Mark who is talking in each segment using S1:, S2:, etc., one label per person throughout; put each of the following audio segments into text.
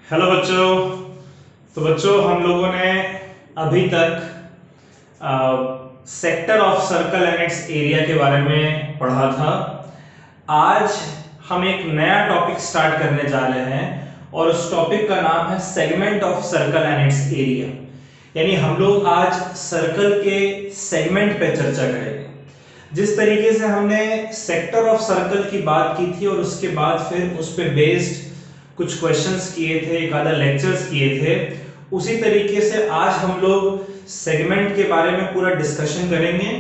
S1: Hello बच्चों। तो बच्चों हम लोगों ने अभी तक sector of circle and it's area के बारे में पढ़ा था। आज हम एक नया टॉपिक स्टार्ट करने जा रहे हैं और उस टॉपिक का नाम है segment of circle and it's area. यानी हम लोग आज सर्कल के सेगमेंट पे चर्चा करेंगे। जिस तरीके से हमने सेक्टर ऑफ सर्कल की बात की थी और उसके बाद फिर उस पे बेस्ड कुछ क्वेश्चंस किए थे, एक आधा लेक्चर्स किए थे, उसी तरीके से आज हम लोग सेगमेंट के बारे में पूरा डिस्कशन करेंगे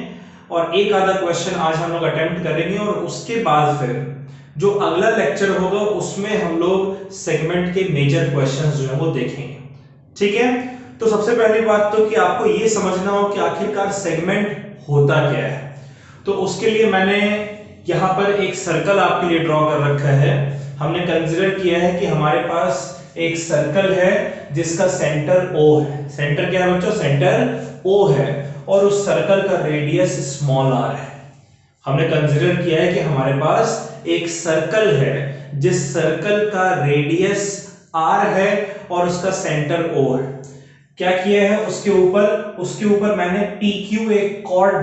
S1: और एक आधा क्वेश्चन आज हम लोग अटेम्प्ट करेंगे और उसके बाद फिर जो अगला लेक्चर होगा उसमें हम लोग सेगमेंट के मेजर क्वेश्चंस जो है वो देखेंगे। ठीक है, तो सबसे पहली बात तो कि आपको ये समझना हो कि आखिरकार सेगमेंट होता क्या है। तो उसके लिए मैंने यहाँ पर एक सर्कल आपके लिए ड्रॉ कर रखा है। हमने कंसीडर किया है कि हमारे पास एक सर्कल है जिसका सेंटर O है। सेंटर क्या है बच्चों? सेंटर O है और उस सर्कल का रेडियस स्मॉल r है। हमने कंसीडर किया है कि हमारे पास एक सर्कल है जिस सर्कल का रेडियस r है और उसका सेंटर O है। क्या किया है उसके ऊपर मैंने PQ एक कॉर्ड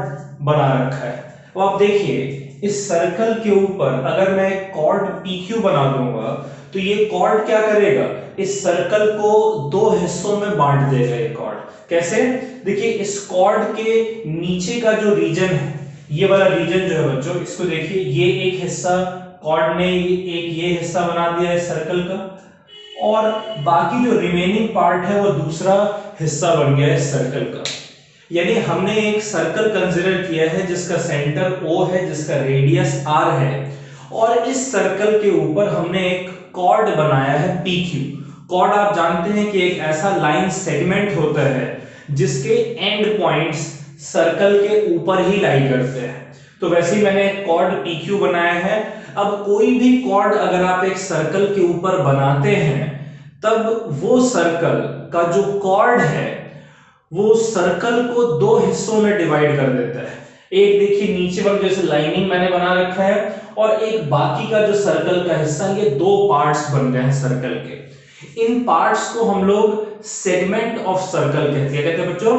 S1: बना रखा है। अब आप देखिए इस सर्कल के ऊपर अगर मैं एक कॉर्ड PQ बना दूंगा तो ये कॉर्ड क्या करेगा? इस सर्कल को दो हिस्सों में बांट देगा। ये कॉर्ड कैसे? देखिए इस कॉर्ड के नीचे का जो रीजन है, ये वाला रीजन जो है बच्चों, इसको देखिए, ये एक हिस्सा कॉर्ड ने एक ये हिस्सा बना दिया है सर्कल का और बाकी जो रिमेनिंग पार्ट है वो दूसरा हिस्सा बन गया है सर्कल का। यानी हमने एक सर्कल कंसीडर किया है जिसका सेंटर O है, जिसका रेडियस R है और इस सर्कल के ऊपर हमने एक कॉर्ड बनाया है PQ। कॉर्ड आप जानते हैं कि एक ऐसा लाइन सेगमेंट होता है जिसके एंड पॉइंट्स सर्कल के ऊपर ही लाई करते हैं। तो वैसे ही मैंने एक कॉर्ड PQ बनाया है। अब कोई भी कॉर्ड अगर आप एक सर्कल के ऊपर बनाते हैं तब वो सर्कल का जो कॉर्ड है वो सर्कल को दो हिस्सों में डिवाइड कर देता है। एक देखिए नीचे वाला जैसे लाइनिंग मैंने बना रखा है और एक बाकी का जो सर्कल का हिस्सा, ये दो पार्ट्स बन गए हैं सर्कल के। इन पार्ट्स को हम लोग सेगमेंट ऑफ सर्कल कहते हैं। कहते हैं बच्चों,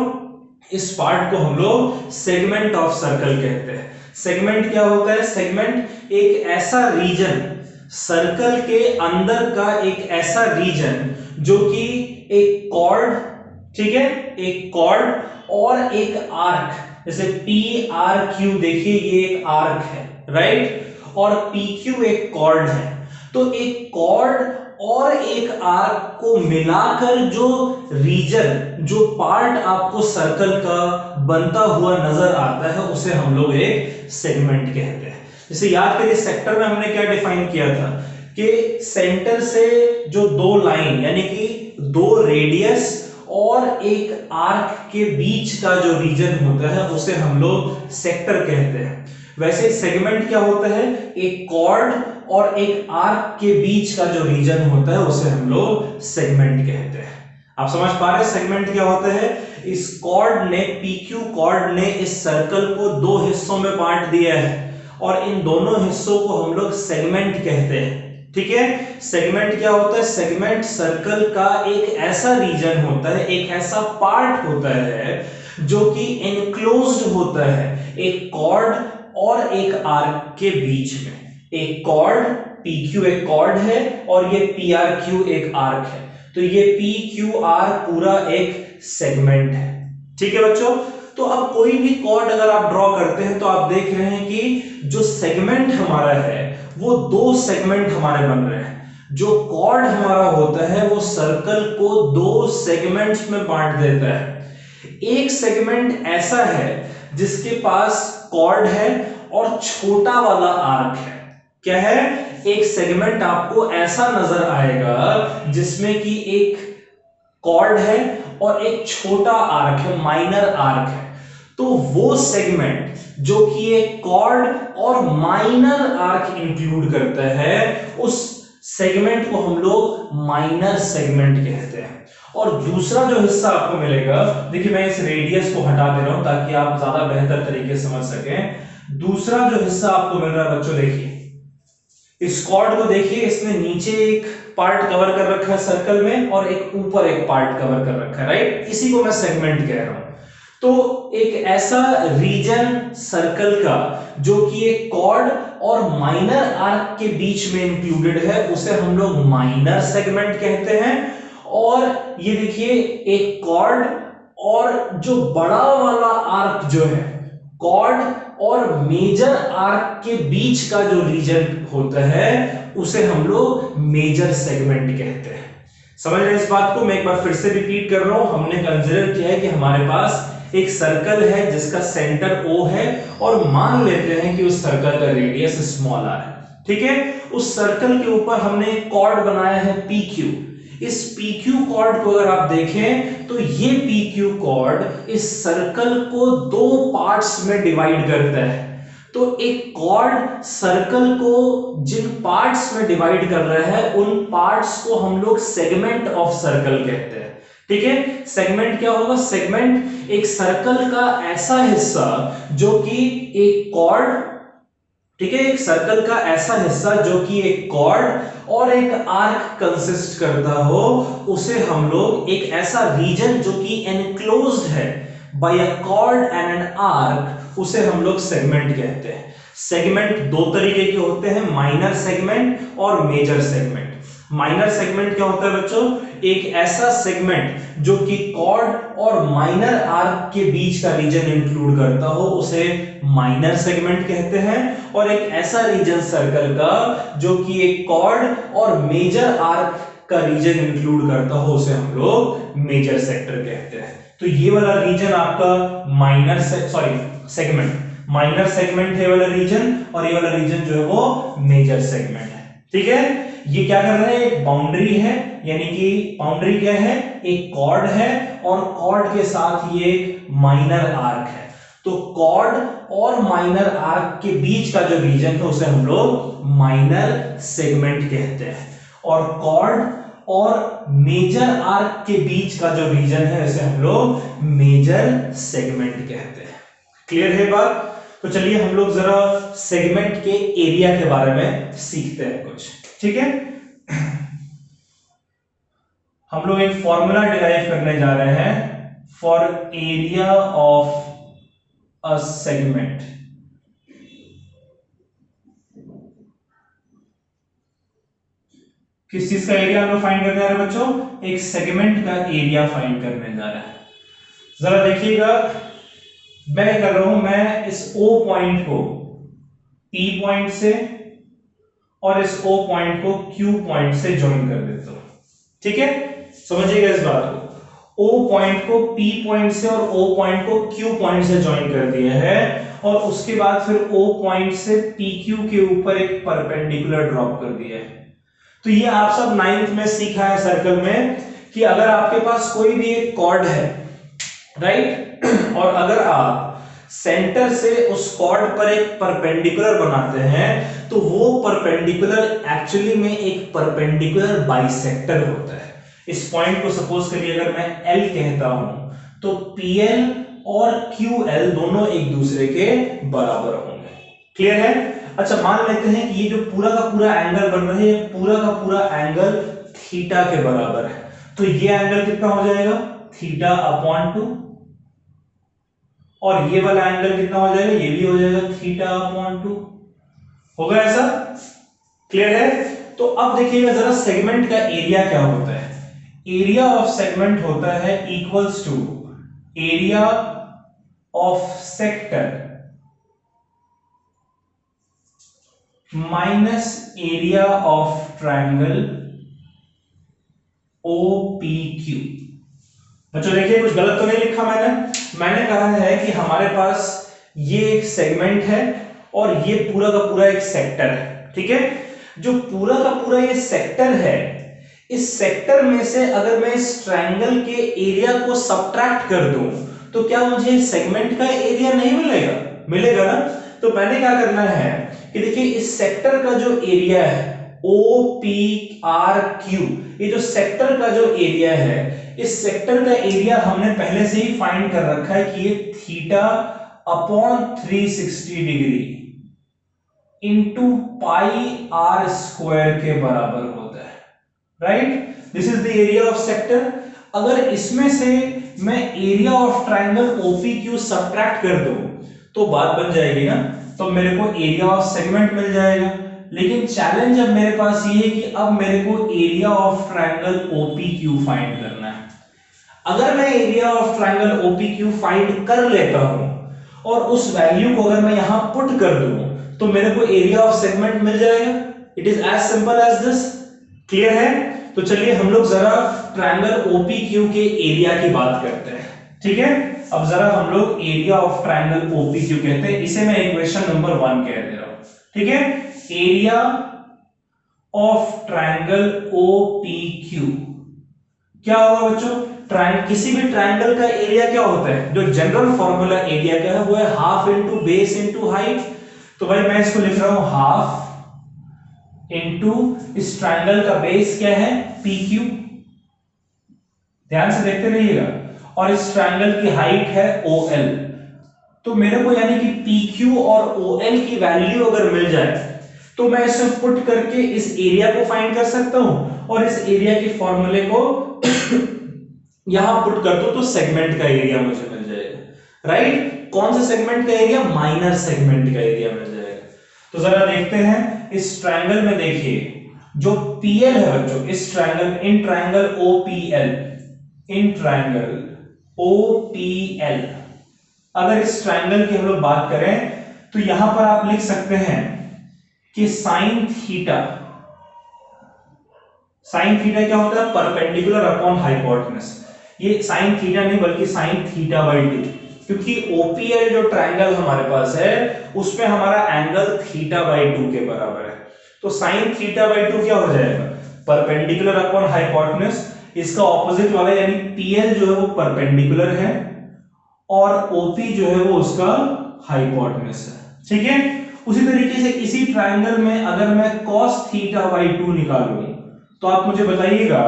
S1: इस पार्ट को हम लोग सेगमेंट ऑफ सर्कल कहते हैं। सेगमेंट क्या होता है? सेगमेंट एक ऐसा रीजन, सर्कल के अंदर का एक ऐसा रीजन जो कि एक कॉर्ड, ठीक है, एक कॉर्ड और एक आर्क, जैसे PRQ देखिए ये एक आर्क है, राइट, और PQ एक कॉर्ड है। तो एक कॉर्ड और एक आर्क को मिलाकर जो रीजन, जो पार्ट आपको सर्कल का बनता हुआ नजर आता है उसे हम लोग एक सेगमेंट कहते हैं। जैसे याद करिए सेक्टर में हमने क्या डिफाइन किया था कि सेंटर से जो दो लाइन यानी कि दो रेडियस और एक आर्क के बीच का जो रीजन होता है उसे हम लोग सेक्टर कहते हैं। वैसे सेगमेंट क्या होता है? एक कॉर्ड और एक आर्क के बीच का जो रीजन होता है उसे हम लोग सेगमेंट कहते हैं। आप समझ पा रहे हैं सेगमेंट क्या होता है? इस कॉर्ड ने, PQ कॉर्ड ने इस सर्कल को दो हिस्सों में बांट दिया है और इन दोनों हिस्सों को हम लोग सेगमेंट कहते हैं। ठीक है, सेगमेंट क्या होता है? सेगमेंट सर्कल का एक ऐसा रीजन होता है, एक ऐसा पार्ट होता है जो कि एनक्लोज्ड होता है एक कॉर्ड और एक आर्क के बीच में। एक कॉर्ड PQ एक कॉर्ड है और ये PRQ एक आर्क है, तो ये PQR पूरा एक सेगमेंट है। ठीक है बच्चों, तो अब कोई भी कॉर्ड अगर आप ड्रॉ करते हैं तो आप देख रहे हैं कि जो सेगमेंट हमारा है वो दो सेगमेंट हमारे बन रहे हैं। जो कॉर्ड हमारा होता है वो सर्कल को दो सेगमेंट्स में बांट देता है। एक सेगमेंट ऐसा है जिसके पास कॉर्ड है और छोटा वाला आर्क है। क्या है? एक सेगमेंट आपको ऐसा नजर आएगा जिसमें कि एक कॉर्ड है और एक छोटा आर्क है, माइनर आर्क है। तो वो सेगमेंट जो कि एक कॉर्ड और माइनर आर्क इंक्लूड करता है उस सेगमेंट को हम लोग माइनर सेगमेंट कहते हैं। और दूसरा जो हिस्सा आपको मिलेगा, देखिए मैं इस रेडियस को हटा दे रहा हूं ताकि आप ज्यादा बेहतर तरीके से समझ सकें। दूसरा जो हिस्सा आपको मिल रहा है बच्चों, देखिए इस कॉर्ड को देखिए, इसने नीचे एक पार्ट कवर कर रखा है सर्कल में और एक ऊपर एक पार्ट कवर कर रखा है, राइट? इसी को मैं सेगमेंट कह रहा हूं। तो एक ऐसा रीजन सर्कल का जो कि एक कॉर्ड और माइनर आर्क के बीच में इंक्लूडेड है, उसे हम लोग माइनर सेगमेंट कहते हैं। और ये देखिए, एक कॉर्ड और जो बड़ा वाला आर्क जो है, कॉर्ड और मेजर आर्क के बीच का जो रीजन होता है, उसे हम लोग मेजर सेगमेंट कहते हैं। समझ रहे हैं इस बात को? मैं एक बार फिर से रिपीट कर रहा हूं। हमने कंसीडर किया है कि हमारे पास एक सर्कल है जिसका सेंटर O है और मान लेते हैं कि उस सर्कल का रेडियस स्मॉल r है, ठीक है? उस सर्कल के ऊपर हमने एक कॉर्ड बनाया है PQ। इस PQ कॉर्ड को अगर आप देखें तो ये PQ कॉर्ड इस सर्कल को दो पार्ट्स में डिवाइड करता है। तो एक कॉर्ड सर्कल को जिन पार्ट्स में डिवाइड कर रहा है, उन पार्ट्स को हम लोग सेगमेंट ऑफ सर्कल कहते हैं, ठीक है? सेगमेंट क्या होगा? सेगमेंट एक सर्कल का ऐसा हिस्सा जो कि एक कॉर्ड, ठीक है, एक सर्कल का ऐसा हिस्सा जो कि एक कॉर्ड और एक आर्क कंसिस्ट करता हो, उसे हम लोग एक ऐसा रीजन जो कि एनक्लोज्ड है by a chord and an arc, उसे हम लोग सेगमेंट कहते हैं। सेगमेंट दो तरीके के होते हैं, माइनर सेगमेंट और मेजर सेगमेंट। माइनर सेगमेंट क्या होता है बच्चों? एक ऐसा सेगमेंट जो कि कॉर्ड और माइनर आर्क के बीच का रीजन इंक्लूड करता हो, उसे माइनर सेगमेंट कहते हैं। और एक ऐसा रीजन सर्कल का जो कि एक कॉर्ड और मेजर आर्क का रीजन इंक्लूड करता हो, उसे हम लोग मेजर सेक्टर कहते हैं। तो ये वाला रीजन आपका माइनर सेगमेंट, माइनर सेगमेंट है वाला रीजन, और ये वाला रीजन जो है वो मेजर सेगमेंट है, ठीक है? ये क्या कर रहे हैं? एक बाउंड्री है, यानी कि बाउंड्री क्या है? एक कॉर्ड है और कॉर्ड के साथ ये एक माइनर आर्क है। तो कॉर्ड और माइनर आर्क के बीच का जो रीजन है, उसे हम लोग माइनर सेगमेंट कहते हैं। और कॉर्ड और मेजर आर्क के बीच का जो रीजन है, उसे हम लोग मेजर सेगमेंट कहते हैं। क्लियर है बात? तो चलिए हम लोग जरा सेगमेंट के एरिया के बारे में सीखते हैं कुछ, ठीक है? हम लोग एक फॉर्मूला डिराइव करने जा रहे हैं for area of a segment. किस चीज का एरिया हम लोग फाइंड करने जा रहे हैं बच्चों? एक सेगमेंट का एरिया फाइंड करने जा रहे हैं। जरा देखिएगा, मैं कर रहा हूं, मैं इस O पॉइंट को P पॉइंट से और इस O पॉइंट को Q पॉइंट से ज्वाइन कर देता हूं, ठीक है? समझिएगा इस बात को। O पॉइंट को P पॉइंट से और O पॉइंट को Q पॉइंट से ज्वाइन कर दिया है, और उसके बाद फिर O पॉइंट से PQ के ऊपर एक परपेंडिकुलर ड्रॉप कर दिया है। तो ये आप सब 9th में सीखा है सर्कल में कि अगर आपके पास कोई भी एक कॉर्ड है, राइट, और अगर आप सेंटर से उस कॉर्ड पर एक परपेंडिकुलर बनाते हैं, तो वो परपेंडिकुलर एक्चुअली में एक परपेंडिकुलर बाइसेक्टर होता है। इस पॉइंट को सपोज करिए अगर मैं L कहता हूं, तो PL और QL दोनों एक दूसरे के बराबर होंगे। क्लियर है? अच्छा, मान लेते हैं कि ये जो पूरा का पूरा एंगल बन रहा है, ये पूरा का पूरा एंगल थीटा के बराबर है। तो ये एंगल कितना हो जाएगा? Theta upon 2। और ये वाला एंगल कितना हो जाएगा? ये भी हो जाएगा थीटा अपॉन 2। होगा ऐसा? क्लियर है? तो अब देखिएगा जरा, सेगमेंट का एरिया क्या होता है? एरिया ऑफ सेगमेंट होता है equals to area of sector minus area of triangle OPQ। बच्चों देखिए, कुछ गलत तो नहीं लिखा मैंने कहा है कि हमारे पास ये एक सेगमेंट है और ये पूरा का पूरा एक सेक्टर है, ठीक है? जो पूरा का पूरा ये सेक्टर है, इस सेक्टर में से अगर मैं इस ट्रायंगल के एरिया को सब्ट्रैक्ट कर दूं, तो क्या मुझे सेगमेंट का एरिया नहीं मिलेगा? मिलेगा ना? तो मैंने क्या करना है कि देखिए, इस सेक्टर का जो एरिया है OPRQ, ये जो सेक्टर का जो एरिया है, इस सेक्टर का एरिया हमने पहले से ही फाइंड कर रखा है कि ये theta upon 360 degree into pi R square के बराबर होता है, right. This is the area of sector. अगर इसमें से मैं area of triangle OPQ subtract कर दूं तो बात बन जाएगी ना, तो मेरे को एरिया ऑफ सेगमेंट मिल जाएगा। लेकिन चैलेंज अब मेरे पास ये है कि अब मेरे को area of triangle OPQ find करना है। अगर मैं area of triangle OPQ find कर लेता हूं और उस वैल्यू को अगर मैं यहां पुट कर दूं तो मेरे को एरिया ऑफ सेगमेंट मिल जाएगा। It is as simple as this. Clear है? तो चलिए हम लोग जरा ट्राइंगल OPQ के एरिया की बात करते हैं, ठीक है। अब जरा हम लोग एरिया ऑफ ट्राइंगल OPQ कहते हैं, इसे मैं इक्वेशन नंबर 1 कह दे रहा हूं, ठीक है। एरिया ऑफ ट्राइंगल OPQ क्या होगा बच्चों? किसी भी ट्राइंगल का एरिया क्या होता है? जो जनरल फॉर्मूला एरिया का है वो है half into base into height. तो भाई मैं इसको लिख रहा हूं हाफ इंटू इस ट्राइंगल का बेस क्या है? PQ। ध्यान से देखते रहिएगा। और इस ट्राइंगल की हाइट है OL। तो मेरे को यानी कि PQ और OL की वैल्यू अगर मिल जाए तो मैं इसे पुट करके इस एरिया को फाइंड कर सकता हूं और इस एरिया के फॉर्मूले को यहां पुट कर दो तो सेगमेंट का एरिया मुझे मिल जाएगा, राइट। कौन से सेगमेंट का एरिया? माइनर सेगमेंट का एरिया मिल जाएगा। तो जरा देखते हैं इस ट्राइंगल में, देखिए जो PL है बच्चों, इस triangle, in triangle OPL, in triangle OPL, अगर इस ट्राइंगल की हम लोग बात करें तो यहां पर आप लिख सकते हैं कि साइन थीटा क्या होता है? Perpendicular upon hypotenuse. ये साइन थीटा नहीं बल्कि साइन थीटा बाई 2, क्योंकि OPL जो ट्राइंगल हमारे पास है उसमें हमारा एंगल थीटा बाई 2 के बराबर है। तो साइन थीटा बाई 2 क्या हो जाएगा? Perpendicular upon hypotenuse. इसका ऑपोजिट वाला यानी PL जो है वो परपेंडिकुलर है और OP जो है वो उसका हाइपोटेनस है, ठीक है। उसी तरीके से इसी ट्राइंगल में अगर मैं cos थीटा बाई 2 निकालूं तो आप मुझे बताइएगा,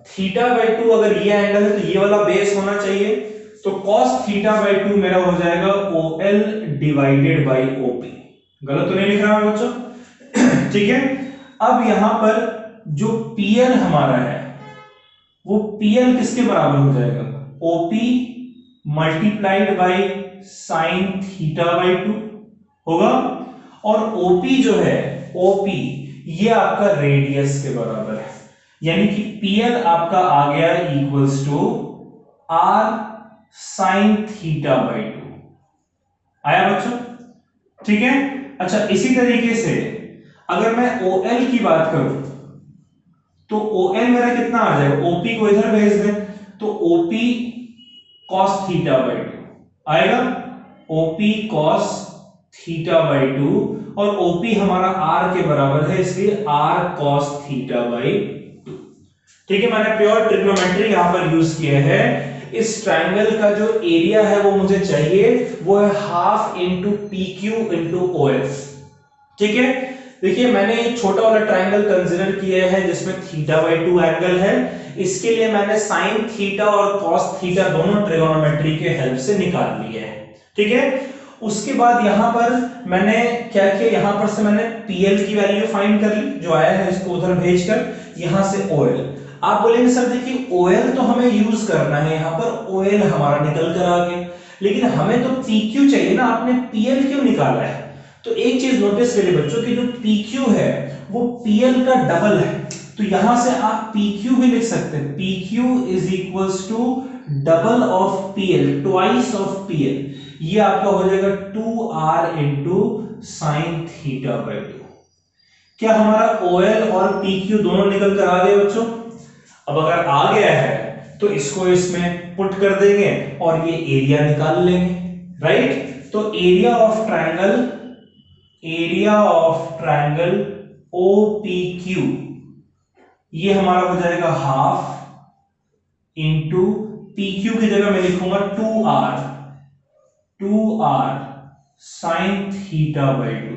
S1: थीटा बाई 2 अगर ये एंगल है तो ये वाला बेस होना चाहिए। तो cos थीटा बाई 2 मेरा हो जाएगा OL डिवाइडेड बाई OP। गलत तो नहीं लिख रहा मैं बच्चों? ठीक है। अब यहां पर जो PL हमारा है वो PL किसके बराबर हो जाएगा? OP multiplied by sine theta by 2 होगा। और OP जो है, OP ये आपका रेडियस के बराबर है, यानी कि PL आपका आ गया equals to R sine theta by 2। आया बच्चों? ठीक है। अच्छा, इसी तरीके से अगर मैं OL की बात करूं तो OL मेरा कितना आ जाएगा? OP को इधर भेज दें तो OP cos थीटा बाई 2 आएगा। OP cos थीटा बाई 2 और OP हमारा R के बराबर है, इसलिए R cos थीटा बाई 2। ठीक है, मैंने प्योर ट्रिग्नोमेट्री यहां पर यूज किया है। इस ट्राइंगल का जो एरिया है वो मुझे चाहिए, वो है half into PQ into OS। ठीक है, देखिए मैंने एक छोटा वाला ट्राइंगल कंसीडर किया है जिसमें थीटा बाई 2 एंगल है। इसके लिए मैंने साइन थीटा और कॉस थीटा दोनों ट्रिगोनोमेट्री के हेल्प से निकाल लिए हैं। ठीक है, उसके बाद यहां पर मैंने क्या किया, यहां पर से मैंने PL की वैल्यू फाइंड कर ली, जो आया है इसको उधर भेजकर, यहां से OL। आप बोलेंगे सर देखिए OL तो हमें यूज करना है, यहां पर OL हमारा निकल कर आ गया, लेकिन हमें तो PQ चाहिए ना, आपने PL क्यों निकाला है? तो एक चीज नोटिस करिए बच्चों की जो PQ है वो PL का डबल है, तो यहां से आप PQ भी लिख सकते हैं। PQ is equals to double of PL, twice of PL। ये आपका हो जाएगा 2R into sine theta by 2। क्या हमारा OL और PQ दोनों निकल कर आ गए बच्चों? अब अगर आ गया है तो इसको इसमें पुट कर देंगे और ये एरिया निकाल लेंगे, राइट। तो एरिया ऑफ ट्राइंगल OPQ ये हमारा हो जाएगा हाफ इंटू PQ की जगह मैं लिखूंगा 2R साइन थीटा बाई 2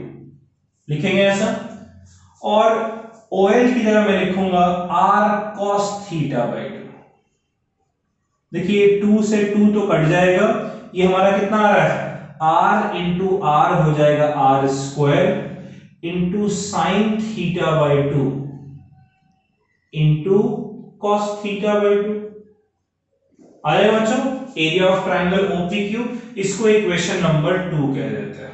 S1: लिखेंगे ऐसा, और OL की जगह मैं लिखूंगा R cos थीटा बाई 2। देखिए 2 से 2 तो कट जाएगा, ये हमारा कितना आ रहा है? R इंटू R हो जाएगा R square into sine theta by 2 into cos theta by 2 आएगा बच्चों। एरिया ऑफ ट्राइंगल ओपीक्यू, इसको इक्वेशन नंबर 2 कह देते हैं।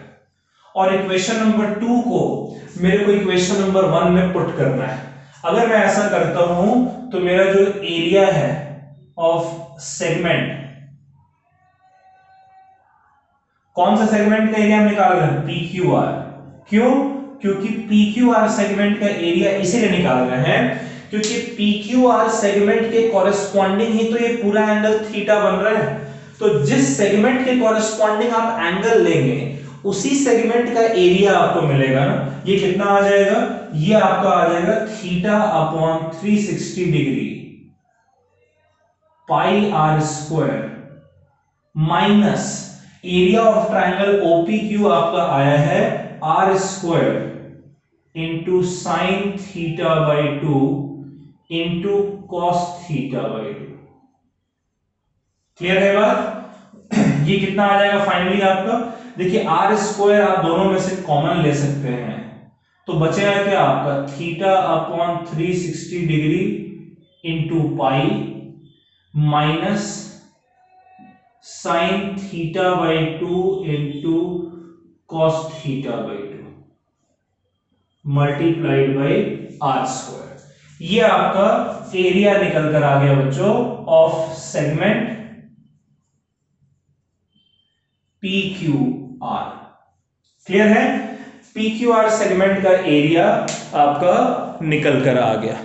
S1: और इक्वेशन नंबर 2 को मेरे को इक्वेशन नंबर 1 में पुट करना है। अगर मैं ऐसा करता हूं तो मेरा जो एरिया है ऑफ सेगमेंट, कौन सा सेगमेंट का एरिया हम निकाल रहे हैं? PQR। क्यों? क्योंकि PQR सेगमेंट का एरिया इसीलिए निकाल रहे हैं क्योंकि PQR सेगमेंट के कॉरेस्पॉन्डिंग ही तो ये पूरा एंगल थीटा बन रहा है। तो जिस सेगमेंट के कॉरेस्पॉन्डिंग आप एंगल लेंगे उसी सेगमेंट का एरिया आपको मिलेगा ना। ये कितना आ जाएगा? ये आपका आ जाएगा theta upon 360 degree pi R square minus area of triangle OPQ आपका आया है R square into sine theta by 2 into cos theta by 2। Clear है बात? ये कितना आ जाएगा फाइनली आपका? देखिए आर स्क्वायर आप दोनों में से कॉमन ले सकते हैं तो बचेगा क्या आपका? Theta upon 360 degree into pi minus sine theta by 2 into cos theta by 2 multiplied by R square. ये आपका एरिया निकल कर आ गया बच्चों ऑफ सेगमेंट PQR। क्लियर है? PQR सेगमेंट का एरिया आपका निकल कर आ गया।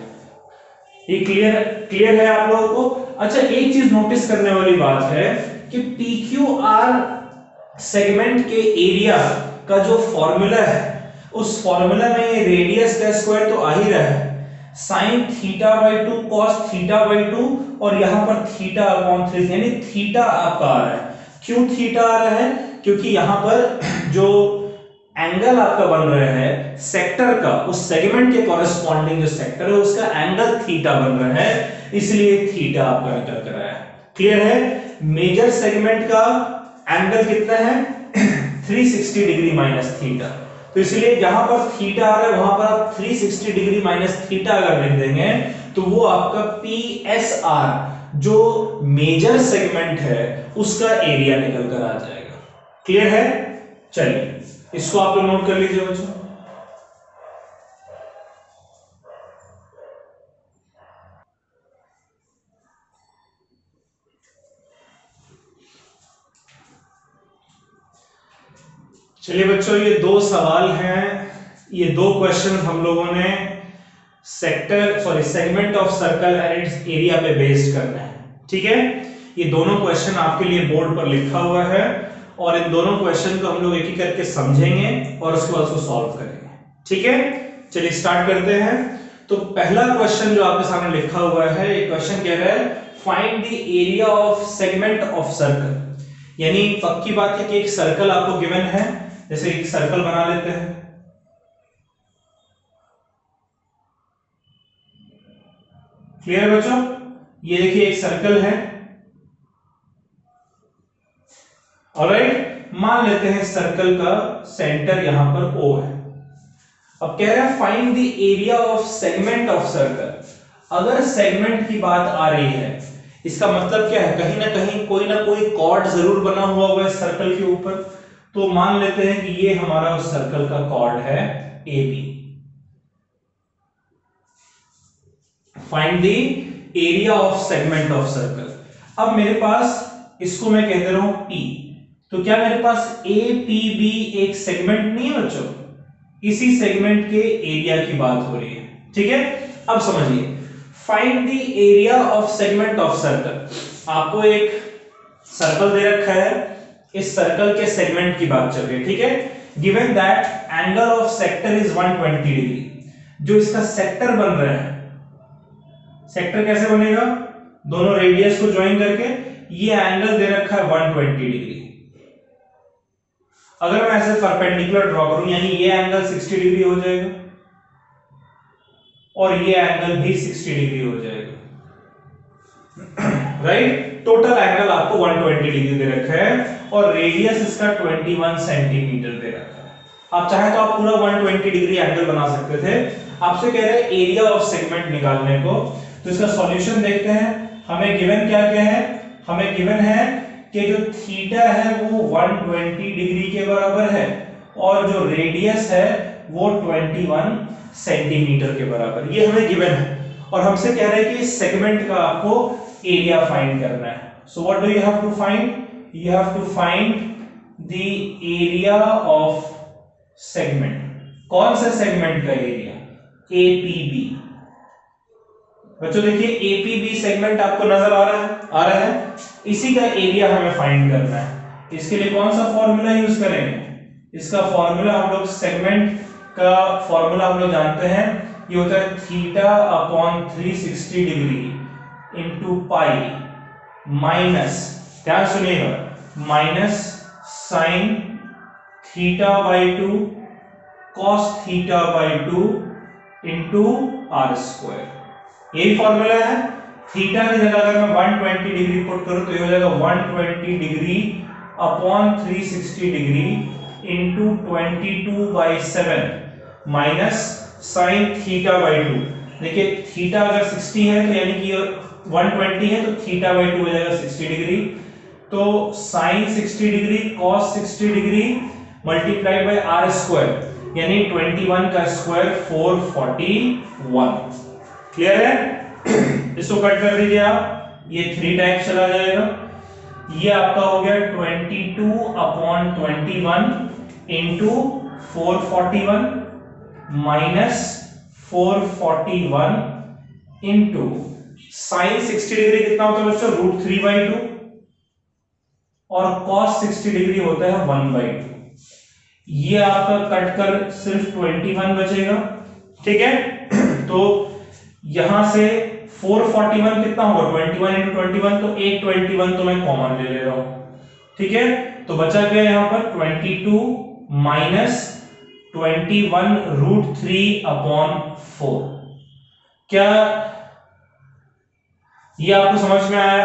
S1: ये क्लियर है आप लोगों को? अच्छा, एक चीज नोटिस करने वाली बात है कि PQR सेगमेंट के एरिया का जो फॉर्मूला है उस फॉर्मूला में ये रेडियस का स्क्वायर तो आ ही रहा है, sign theta by 2 cos theta by 2 और यहां पर थीटा अपॉन 3 यानी थीटा आपका आ रहा है। क्यों थीटा आ रहा है? क्योंकि यहां पर जो एंगल आपका बन रहा है सेक्टर का, उस सेगमेंट के कॉरेस्पॉन्डिंग जो सेक्टर है उसका एंगल थीटा बन रहा है, इसलिए थीटा आपका निकल कर आया है। क्लियर है? मेजर सेगमेंट का एंगल कितना है? 360 डिग्री माइनस थीटा। तो इसलिए जहां पर थीटा आ रहा है वहां पर आप 360 डिग्री माइनस थीटा अगर लिख देंगे तो वो आपका PSR जो मेजर सेगमेंट है उसका एरिया निकल कर आ जाएगा। क्लियर है? चलिए इसको आप लोग नोट कर लीजिए बच्चों। चलिए बच्चों, ये दो सवाल हैं, ये दो क्वेश्चन हम लोगों ने segment of circle and it's area पे बेस्ड करना है। ठीक है? ये दोनों क्वेश्चन आपके लिए बोर्ड पर लिखा हुआ है और इन दोनों क्वेश्चन को हम लोग एक एक करके समझेंगे और उसके बाद उसको सॉल्व करेंगे। ठीक है? चलिए स्टार्ट करते हैं। तो पहला क्वेश्चन जो आपके सामने लिखा हुआ है, ये क्वेश्चन कह रहा है find the area of segment of circle. यानी पक्की बात है कि एक सर्कल आपको गिवन है, जैसे एक सर्कल बना लेते हैं। क्लियर बच्चों? ये देखिए एक सर्कल है। ऑलराइट, मान लेते हैं सर्कल का सेंटर यहां पर O है। अब कह रहा है find the area of segment of circle. अगर सेगमेंट की बात आ रही है इसका मतलब क्या है? कहीं ना कोई कॉर्ड जरूर बना हुआ है सर्कल के ऊपर। तो मान लेते हैं कि ये हमारा उस सर्कल का कॉर्ड है AB। Find the area of segment of circle. अब मेरे पास इसको मैं कह दे रहा हूं P, तो क्या मेरे पास APB एक सेगमेंट नहीं है बच्चों? इसी सेगमेंट के एरिया की बात हो रही है। ठीक है? अब समझिए, find the area of segment of circle. आपको एक सर्कल दे रखा है, इस सर्कल के सेगमेंट की बात चल रही है। ठीक है? Given that angle of sector is 120 degree. जो इसका सेक्टर बन रहा है, सेक्टर कैसे बनेगा? दोनों रेडियस को ज्वाइन करके ये एंगल दे रखा है 120 डिग्री। अगर मैं ऐसे परपेंडिकुलर ड्रॉ करूं यानी ये एंगल 60 डिग्री हो जाएगा और ये एंगल भी 60 डिग्री हो जाएगा। राइट? टोटल एंगल आपको 120 डिग्री दे रखा है और रेडियस इसका 21 सेंटीमीटर दे रखा है। आप चाहे तो आप पूरा 120 डिग्री एंगल बना सकते थे। आपसे कह रहे हैं एरिया ऑफ सेगमेंट निकालने को, तो इसका सॉल्यूशन देखते हैं। हमें गिवन क्या क्या है, हमें गिवन है कि जो थीटा है वो 120 डिग्री के बराबर है और जो रेडियस है वो 21 सेंटीमीटर के बराबर, ये हमें गिवन है। और हमसे कह रहे हैं कि इस सेगमेंट का आपको एरिया फाइंड करना है। So what do you have to find, you have to find the area of segment. कौन सा सेगमेंट का एरिया, एपीबी। बच्चों देखिए एपीबी सेगमेंट आपको नजर आ रहा है, इसी का एरिया हमें फाइंड करना है। इसके लिए कौन सा फॉर्मूला यूज करेंगे, इसका फॉर्मूला हम लोग सेगमेंट का फॉर्मूला हम लोग जानते हैं, ये होता है theta upon 360 degree into pi minus, ध्यान सुनिएगा, minus sine theta by 2 cos theta by 2 into R square. यही फॉर्मूला है। थीटा की जगह अगर मैं 120 डिग्री पुट करूं तो ये हो जाएगा 120 degree upon 360 degree into 22/7 minus sine theta by 2। देखिए थीटा अगर 60 है तो यानी कि 120 है तो थीटा बाई 2 हो जाएगा 60 डिग्री, तो sine 60 degree cos 60 degree multiplied by R square यानी 21 का स्क्वायर 441। क्लियर है? इसको कट कर दीजिए आप, ये 3 टाइम्स चला जाएगा, ये आपका हो गया 22/21 into 441 minus 441 into sine 60 degree कितना होता है बच्चों, √3/2 और cos 60 डिग्री होता है 1/2। ये आपका कट कर सिर्फ 21 बचेगा, ठीक है। तो यहां से 441 कितना होगा, 21 इंटू 21, तो एक 21 तो मैं कॉमन ले ले रहा हूं, ठीक है। तो बचा गया यहां पर 22 माइनस 21 √3/4। क्या ये आपको समझ में आया?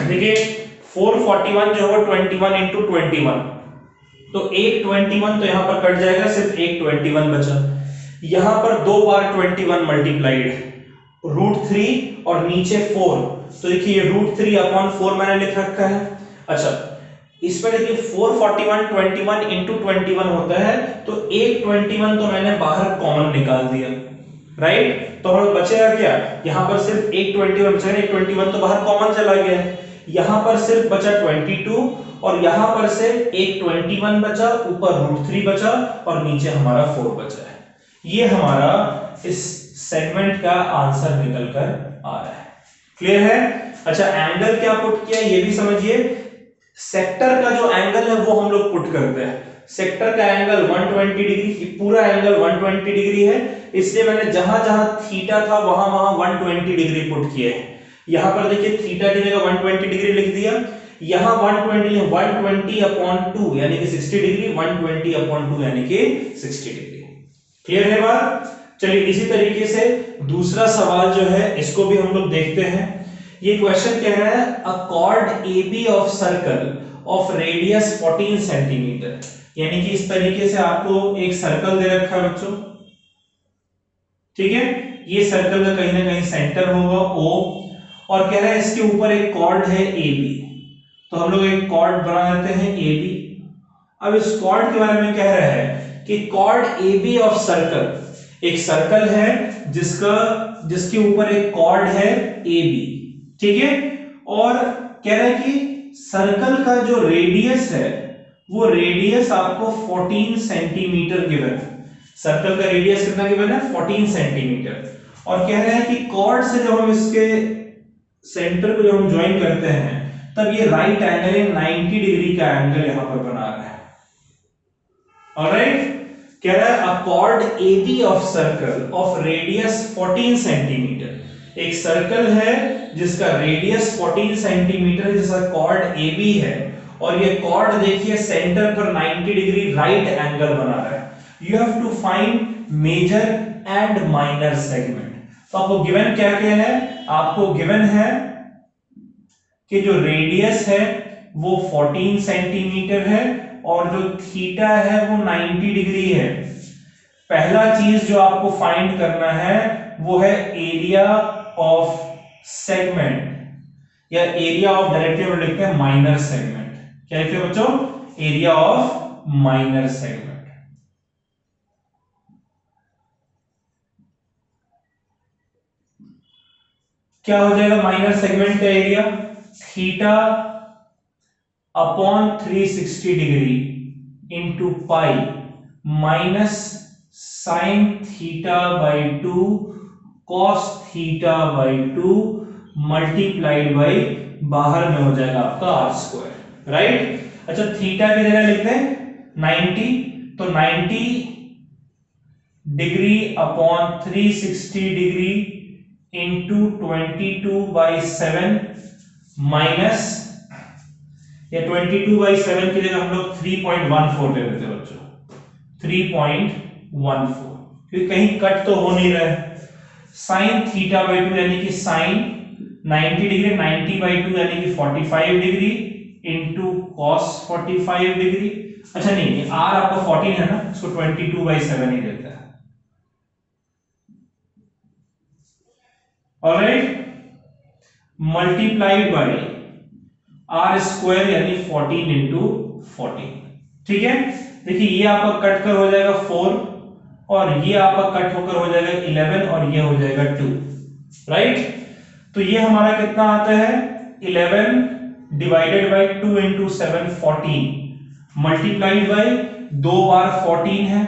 S1: देखिए 441 जो होगा 21 इंटू 21, तो एक 21 तो यहां पर कट जाएगा, सिर्फ एक 21 बचा। यहां पर 2 बार 21 मल्टीप्लाइड √3 और नीचे 4, तो देखिए √3/4 मैंने लिख रखा है। अच्छा इसमें देखिए 441 21 इंटू 21 होता है, तो एक 21 तो मैंने बाहर कॉमन निकाल दिया, राइट। तो हमें बचेगा क्या, यहां पर सिर्फ एक 21 बचेगा, एक 21 तो बाहर कॉमन चला गया है, यहां पर सिर्फ बचा 22 और यहां पर से एक 21 बचा, ऊपर √3 बचा और नीचे हमारा 4 बचा है। ये हमारा इस सेगमेंट का आंसर निकल कर आ रहा है। क्लियर है? अच्छा एंगल क्या पुट किया ये भी समझिए। सेक्टर का जो एंगल है वो हम लोग पुट करते हैं। सेक्टर का एंगल 120 डिग्री, पूरा एंगल 120 डिग्री है, इसलिए मैंने जहां जहां थीटा था वहां वहां 120 डिग्री पुट किए हैं। यहां पर देखिए थीटा की जगह 120 डिग्री लिख दिया, यहां 120/2 यानी कि 60 डिग्री, 120/2 यानी कि 60 डिग्री। क्लियर है बात? चलिए इसी तरीके से दूसरा सवाल जो है इसको भी हम लोग देखते हैं। ये क्वेश्चन कह रहा है अ cord AB of circle of radius 14 centimetre, यानी कि इस तरीके से आपको एक सर्कल दे रखा है बच्चों, ठीक है। ये सर्कल का कहीं ना कहीं सेंटर होगा O, और कह रहा है इसके ऊपर एक कॉर्ड है AB, तो हम लोग एक कॉर्ड बना देते हैं AB। अब इस कॉर्ड के बारे में कह रहा है कि कॉर्ड AB ऑफ सर्कल, एक सर्कल है जिसके ऊपर एक कॉर्ड है AB, ठीक है। और कह रहा है कि सर्कल का जो रेडियस है वो रेडियस आपको 14 सेंटीमीटर गिवन है। सर्कल का रेडियस कितना गिवन है, 14 सेंटीमीटर। और कह रहा है कि कॉर्ड से जब हम इसके सेंटर को जब हम ज्वाइन करते हैं तब ये राइट एंगल 90 डिग्री का एंगल यहां पर बना रहा है। ऑलराइट, कह रहा है अ cord AB of circle of radius 14 centimetre, एक सर्कल है जिसका रेडियस 14 सेंटीमीटर, जिसका कॉर्ड AB है, और ये कॉर्ड देखिए सेंटर पर 90 डिग्री राइट एंगल बना रहा है। You have to find major and minor segment. तो आपको गिवन क्या क्या है, आपको गिवन है कि जो रेडियस है वो 14 सेंटीमीटर है और जो थीटा है वो 90 डिग्री है। पहला चीज जो आपको फाइंड करना है वो है एरिया ऑफ सेगमेंट, या एरिया ऑफ, डायरेक्टली हम लिखते हैं माइनर सेगमेंट। क्या लिखते हैं बच्चों? Area of minor segment. क्या हो जाएगा माइनर सेगमेंट का area? Theta upon 360 degree into pi minus sine theta by 2 cos theta by 2 multiplied by, बाहर में हो जाएगा आपका आर स्क्वायर, राइट। अच्छा, थीटा की जगह लिखते हैं 90, तो 90 degree upon 360 degree into 22/7 minus, या 22/7 की जगह हम लोग 3.14 ले लेते हैं बच्चों, 3.14, क्योंकि कहीं कट तो हो नहीं रहा है। साइन थीटा बाई 2 यानी कि साइन 90 डिग्री, 90/2 यानी कि 45 डिग्री इंटू कॉस 45 डिग्री। अच्छा नहीं, आर आपका 14 है ना, इसको 22/7 ही देता है। Alright, multiplied by R square यानी 14 इंटू 14। ठीक है, देखिए ये आपका कट कर हो जाएगा 4, और ये आपका कट होकर हो जाएगा 11, और ये हो जाएगा 2, राइट। तो ये हमारा कितना आता है? 11 divided by 2 into 7 14, multiplied by 2 बार 14 है,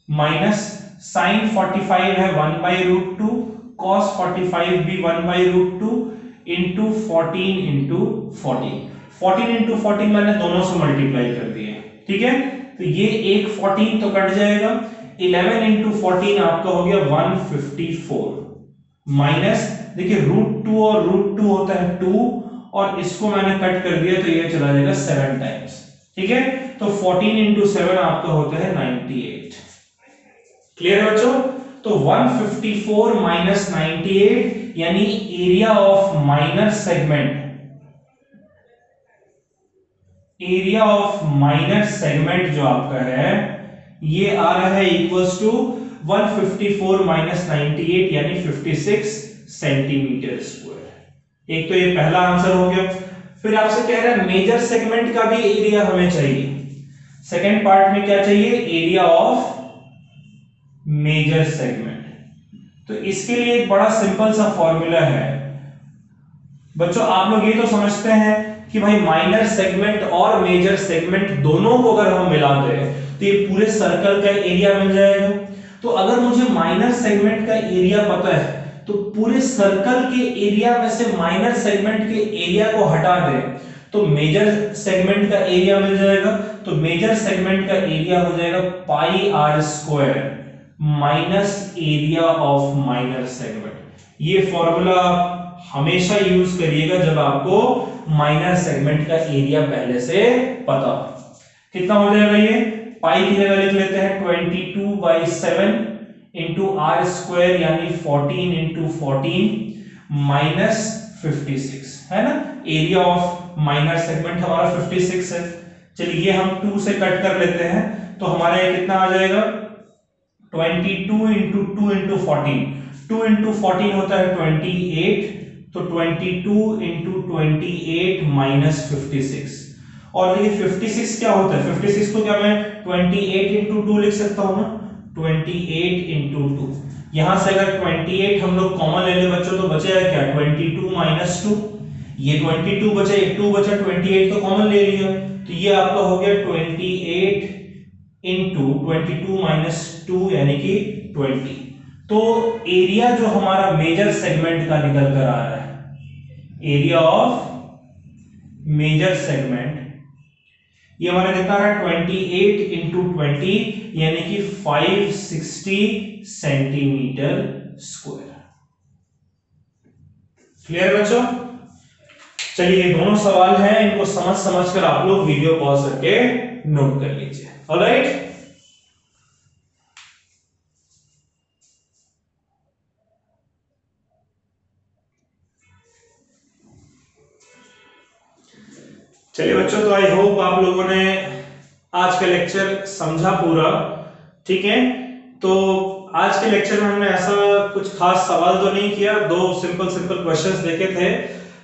S1: माइनस साइन 45 है 1/√2, कॉस 45 भी 1/√2 इंटू 14 इंटू 14। 14 इंटू 14 मैंने दोनों से मल्टीप्लाई कर दिए, ठीक है। तो ये एक 14 तो कट जाएगा, 11 इंटू 14 आपका हो गया 154, माइनस देखिए √2 और √2 होता है 2, और इसको मैंने कट कर दिया तो ये चला जाएगा 7 टाइम्स, ठीक है। तो 14 इंटू 7 आपका होता है 98। क्लियर है बच्चों? तो 154 माइनस 98 यानी area of minor segment, area of minor segment जो आपका है ये आ रहा है इक्वल्स टू 154 माइनस 98 यानी 56 सेंटीमीटर स्क्वायर। एक तो ये पहला आंसर हो गया। फिर आपसे कह रहा है मेजर सेगमेंट का भी एरिया हमें चाहिए। सेकेंड पार्ट में क्या चाहिए? Area of major segment. तो इसके लिए एक बड़ा सिंपल सा फॉर्मूला है बच्चों। आप लोग ये तो समझते हैं कि भाई माइनर सेगमेंट और मेजर सेगमेंट दोनों को अगर हम मिला दें तो ये पूरे सर्कल का एरिया मिल जाएगा। तो अगर मुझे माइनर सेगमेंट का एरिया पता है तो पूरे सर्कल के एरिया में से माइनर सेगमेंट के एरिया को हटा दें तो मेजर सेगमेंट का एरिया मिल जाएगा। तो मेजर सेगमेंट का एरिया हो जाएगा pi R square minus area of minor segment. ये फॉर्मूला हमेशा यूज करिएगा जब आपको माइनर सेगमेंट का एरिया पहले से पता। कितना हो जाएगा ये? पाई की जगह लिख लेते हैं 22/7 इंटू आर स्क्वायर यानी 14 इंटू 14 माइनस 56 है ना। एरिया ऑफ माइनर सेगमेंट हमारा 56 है। चलिए ये हम 2 से कट कर लेते हैं तो हमारा ये कितना आ जाएगा? 22 इंटू 2 इंटू 14, 2 इंटू 14 होता है 28, तो 22 इंटू 28 माइनस 56। और देखिए 56 क्या होता है? 56 को क्या मैं 28 इंटू 2 लिख सकता हूं ना, 28 इंटू 2। यहां से अगर 28 हम लोग कॉमन ले ले बच्चों तो बचेगा क्या? 22 माइनस 2। ये 22 बचे, 2 बचा, 28 तो कॉमन ले लिया, तो ये आपका हो गया 28 इंटू 22 माइनस 2 यानी कि 20। तो एरिया जो हमारा मेजर सेगमेंट का निकल कर आ रहा है, एरिया ऑफ मेजर सेगमेंट, ये हमारा कितना है? 28 इंटू 20 यानी कि 560 सेंटीमीटर स्क्वायर। क्लियर बच्चों? चलिए ये दोनों सवाल हैं, इनको समझ समझ कर आप लोग वीडियो पॉज करके नोट कर लीजिए। ऑलराइट, चलिए बच्चों, तो आई होप आप लोगों ने आज का लेक्चर समझा पूरा। ठीक है, तो आज के लेक्चर में हमने ऐसा कुछ खास सवाल तो नहीं किया, दो सिंपल सिंपल क्वेश्चंस देखे थे।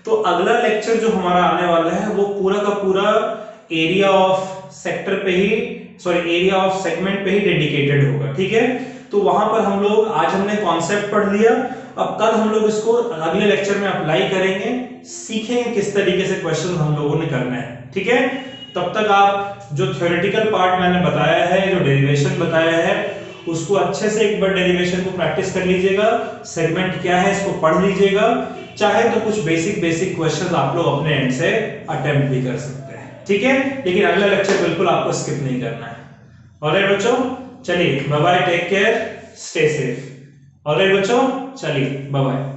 S1: तो अगला लेक्चर जो हमारा आने वाला है वो पूरा का पूरा एरिया ऑफ सेक्टर पे ही, एरिया ऑफ सेगमेंट पे ही डेडिकेटेड होगा। ठीक है, तो वहां पर हम लोग, आज हमने कॉन्सेप्ट पढ़ लिया, अब कल हम लोग इसको अगले लेक्चर में अप्लाई करेंगे, सीखेंगे किस तरीके से क्वेश्चन हम लोगों ने करना है। ठीक है, तब तक आप जो थ्योरेटिकल पार्ट मैंने बताया है, जो डेरिवेशन बताया है, उसको अच्छे से एक बार डेरिवेशन को प्रैक्टिस कर लीजिएगा। सेगमेंट क्या है इसको पढ़ लीजिएगा, चाहे तो कुछ बेसिक क्वेश्चंस आप लोग अपने एंड से अटेम्प्ट भी कर सकते हैं। ठीक है, लेकिन अगला लेक्चर बिल्कुल आपको स्किप नहीं करना है। ऑलराइट बच्चों, चलिए bye bye, take care, stay safe. Alright बच्चों, चलिए बाय बाय।